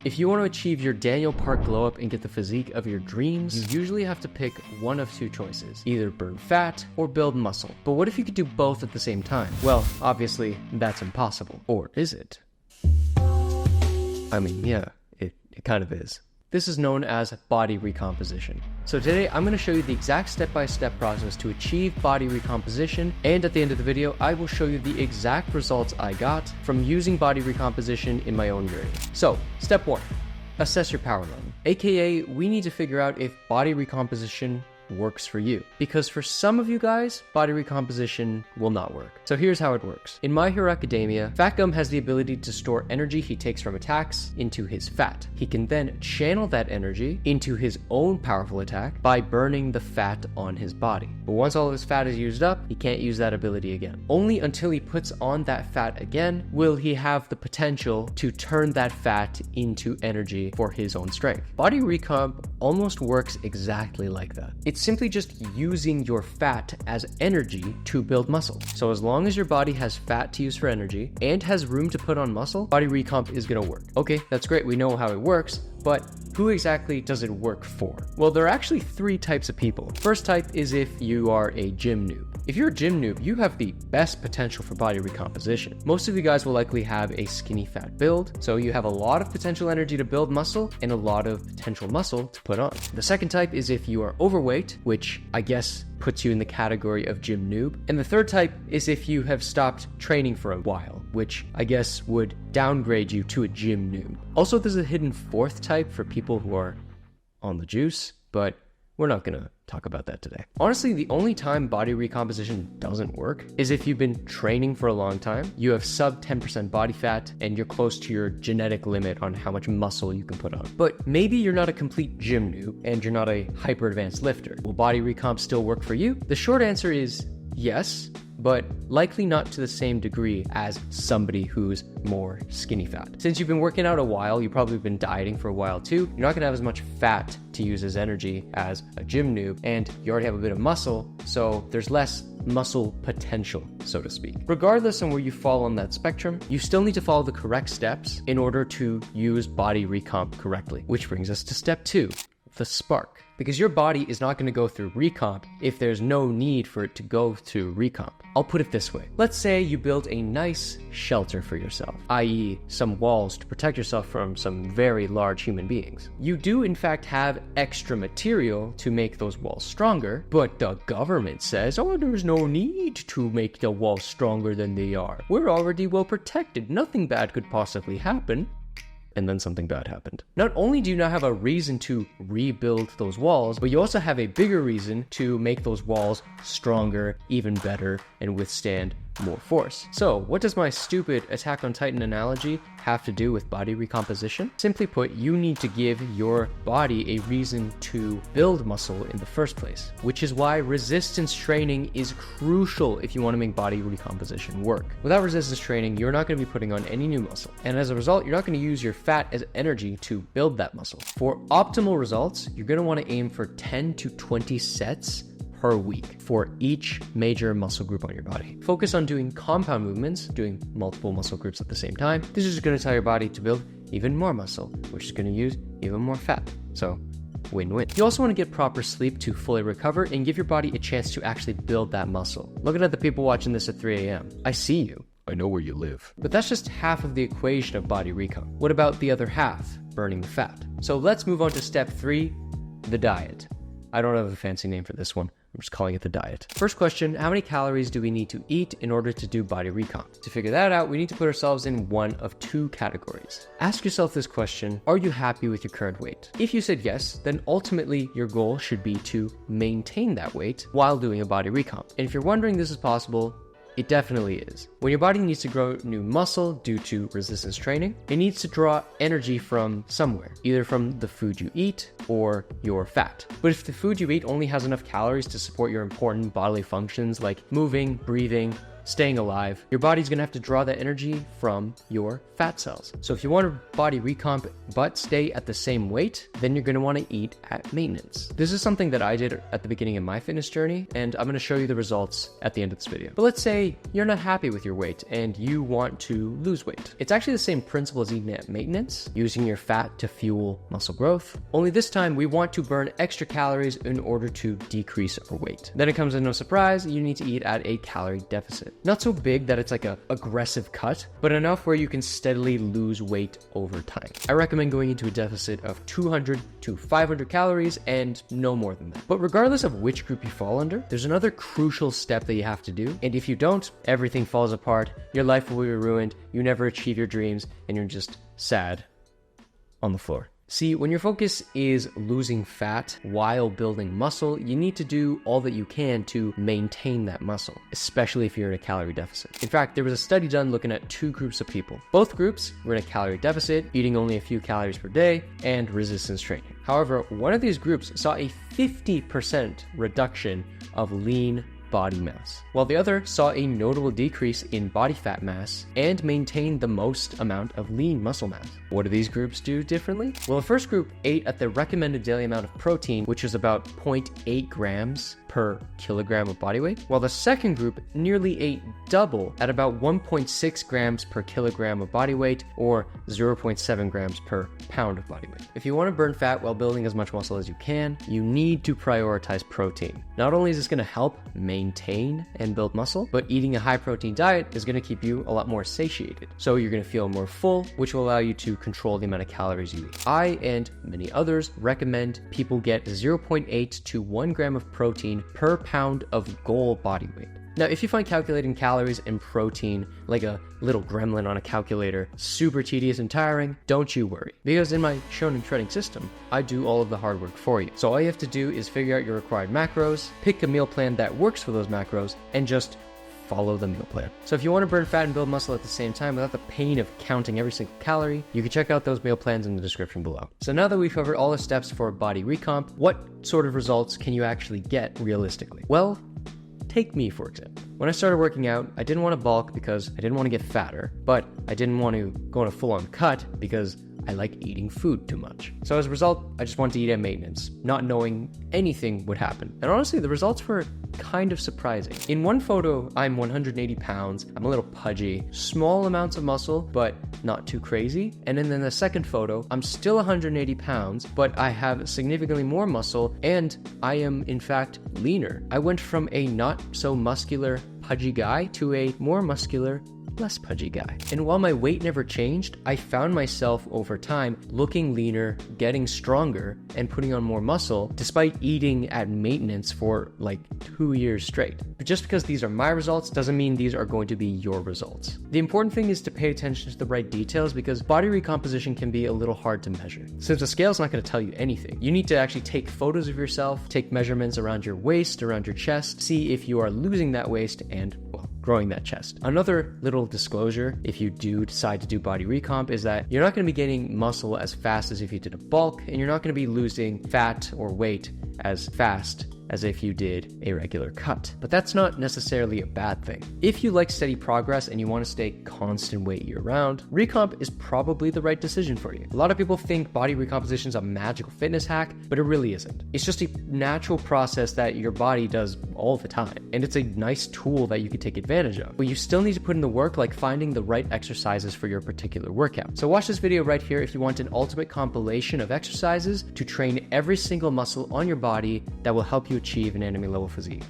If you want to achieve your Daniel Park glow up and get the physique of your dreams, you usually have to pick one of two choices. Either burn fat or build muscle. But what if you could do both at the same time? Well, obviously, that's impossible. Or is it? I mean, yeah, it kind of is. This is known as body recomposition. So today I'm going to show you the exact step-by-step process to achieve body recomposition, and at the end of the video I will show you the exact results I got from using body recomposition in my own journey. So, step 1. Assess your power level. AKA, we need to figure out if body recomposition works for you. Because for some of you guys, body recomposition will not work. So here's how it works. In My Hero Academia, Fat Gum has the ability to store energy he takes from attacks into his fat. He can then channel that energy into his own powerful attack by burning the fat on his body. But once all of his fat is used up, he can't use that ability again. Only until he puts on that fat again will he have the potential to turn that fat into energy for his own strength. Body recomp almost works exactly like that. It's simply just using your fat as energy to build muscle. So as long as your body has fat to use for energy and has room to put on muscle, body recomp is gonna work. Okay, that's great, we know how it works, but who exactly does it work for? Well, there are actually 3 types of people. First type is if you are a gym noob. If you're a gym noob, you have the best potential for body recomposition. Most of you guys will likely have a skinny fat build, so you have a lot of potential energy to build muscle and a lot of potential muscle to put on. The second type is if you are overweight, which I guess puts you in the category of gym noob. And the third type is if you have stopped training for a while, which I guess would downgrade you to a gym noob. Also, there's a hidden 4th type for people who are on the juice, but we're not gonna talk about that today. Honestly, the only time body recomposition doesn't work is if you've been training for a long time, you have sub 10% body fat, and you're close to your genetic limit on how much muscle you can put on. But maybe you're not a complete gym noob and you're not a hyper advanced lifter. Will body recomp still work for you? The short answer is yes, but likely not to the same degree as somebody who's more skinny fat. Since you've been working out a while, you've probably been dieting for a while too, you're not gonna have as much fat to use as energy as a gym noob, and you already have a bit of muscle, so there's less muscle potential, so to speak. Regardless on where you fall on that spectrum, you still need to follow the correct steps in order to use body recomp correctly. Which brings us to step 2, the spark. Because your body is not going to go through recomp if there's no need for it to go through recomp. I'll put it this way. Let's say you build a nice shelter for yourself, i.e. some walls to protect yourself from some very large human beings. You do in fact have extra material to make those walls stronger, but the government says, oh, there's no need to make the walls stronger than they are. We're already well protected. Nothing bad could possibly happen. And then something bad happened. Not only do you not have a reason to rebuild those walls, but you also have a bigger reason to make those walls stronger, even better, and withstand more force. So what does my stupid Attack on Titan analogy have to do with body recomposition? Simply put, you need to give your body a reason to build muscle in the first place, which is why resistance training is crucial if you want to make body recomposition work. Without resistance training, you're not going to be putting on any new muscle, and as a result, you're not going to use your fat as energy to build that muscle. For optimal results, you're going to want to aim for 10 to 20 sets per week for each major muscle group on your body. Focus on doing compound movements, doing multiple muscle groups at the same time. This is going to tell your body to build even more muscle, which is going to use even more fat. So, win-win. You also want to get proper sleep to fully recover and give your body a chance to actually build that muscle. Looking at the people watching this at 3 a.m., I see you. I know where you live. But that's just half of the equation of body recomp. What about the other half, burning the fat? So let's move on to step 3, the diet. I don't have a fancy name for this one. I'm just calling it the diet. First question, how many calories do we need to eat in order to do body recomp? To figure that out, we need to put ourselves in one of 2 categories. Ask yourself this question, are you happy with your current weight? If you said yes, then ultimately your goal should be to maintain that weight while doing a body recomp. And if you're wondering this is possible, it definitely is. When your body needs to grow new muscle due to resistance training, it needs to draw energy from somewhere, either from the food you eat or your fat. But if the food you eat only has enough calories to support your important bodily functions like moving, breathing, staying alive, your body's gonna have to draw that energy from your fat cells. So if you want to body recomp but stay at the same weight, then you're gonna wanna eat at maintenance. This is something that I did at the beginning of my fitness journey, and I'm gonna show you the results at the end of this video. But let's say you're not happy with your weight and you want to lose weight. It's actually the same principle as eating at maintenance, using your fat to fuel muscle growth. Only this time we want to burn extra calories in order to decrease our weight. Then it comes as no surprise, you need to eat at a calorie deficit. Not so big that it's like a aggressive cut, but enough where you can steadily lose weight over time. I recommend going into a deficit of 200 to 500 calories and no more than that. But regardless of which group you fall under, there's another crucial step that you have to do. And if you don't, everything falls apart, your life will be ruined, you never achieve your dreams, and you're just sad on the floor. See, when your focus is losing fat while building muscle, you need to do all that you can to maintain that muscle, especially if you're in a calorie deficit. In fact, there was a study done looking at 2 groups of people. Both groups were in a calorie deficit, eating only a few calories per day, and resistance training. However, one of these groups saw a 50% reduction of lean body mass, while the other saw a notable decrease in body fat mass and maintained the most amount of lean muscle mass. What do these groups do differently? Well, the first group ate at the recommended daily amount of protein, which was about 0.8 grams per kilogram of body weight, while the second group nearly ate double at about 1.6 grams per kilogram of body weight, or 0.7 grams per pound of body weight. If you want to burn fat while building as much muscle as you can, you need to prioritize protein. Not only is this going to help maintain and build muscle, but eating a high protein diet is going to keep you a lot more satiated. So you're going to feel more full, which will allow you to control the amount of calories you eat. I and many others recommend people get 0.8 to 1 gram of protein per pound of goal body weight. Now, if you find calculating calories and protein like a little gremlin on a calculator super tedious and tiring, don't you worry. Because in my Shonen Shredding system, I do all of the hard work for you. So all you have to do is figure out your required macros, pick a meal plan that works for those macros, and just follow the meal plan. So if you want to burn fat and build muscle at the same time without the pain of counting every single calorie, you can check out those meal plans in the description below. So now that we've covered all the steps for body recomp, what sort of results can you actually get realistically? Well, take me, for example. When I started working out, I didn't want to bulk because I didn't want to get fatter, but I didn't want to go on a full-on cut because I like eating food too much. So as a result, I just wanted to eat at maintenance, not knowing anything would happen. And honestly, the results were kind of surprising. In one photo, I'm 180 pounds, I'm a little pudgy, small amounts of muscle, but not too crazy. And then in the second photo, I'm still 180 pounds, but I have significantly more muscle, and I am, in fact, leaner. I went from a not so muscular, pudgy guy to a more muscular, less pudgy guy. And while my weight never changed, I found myself over time looking leaner, getting stronger, and putting on more muscle despite eating at maintenance for like 2 years straight. But just because these are my results doesn't mean these are going to be your results. The important thing is to pay attention to the right details, because body recomposition can be a little hard to measure. Since the scale's not going to tell you anything, you need to actually take photos of yourself, take measurements around your waist, around your chest, see if you are losing that waist and, well, growing that chest. Another little disclosure, if you do decide to do body recomp, is that you're not going to be getting muscle as fast as if you did a bulk, and you're not going to be losing fat or weight as fast as if you did a regular cut. But that's not necessarily a bad thing. If you like steady progress and you want to stay constant weight year-round, recomp is probably the right decision for you. A lot of people think body recomposition is a magical fitness hack, but it really isn't. It's just a natural process that your body does all the time, and it's a nice tool that you can take advantage of. But you still need to put in the work, like finding the right exercises for your particular workout. So watch this video right here if you want an ultimate compilation of exercises to train every single muscle on your body that will help you achieve an anime level physique.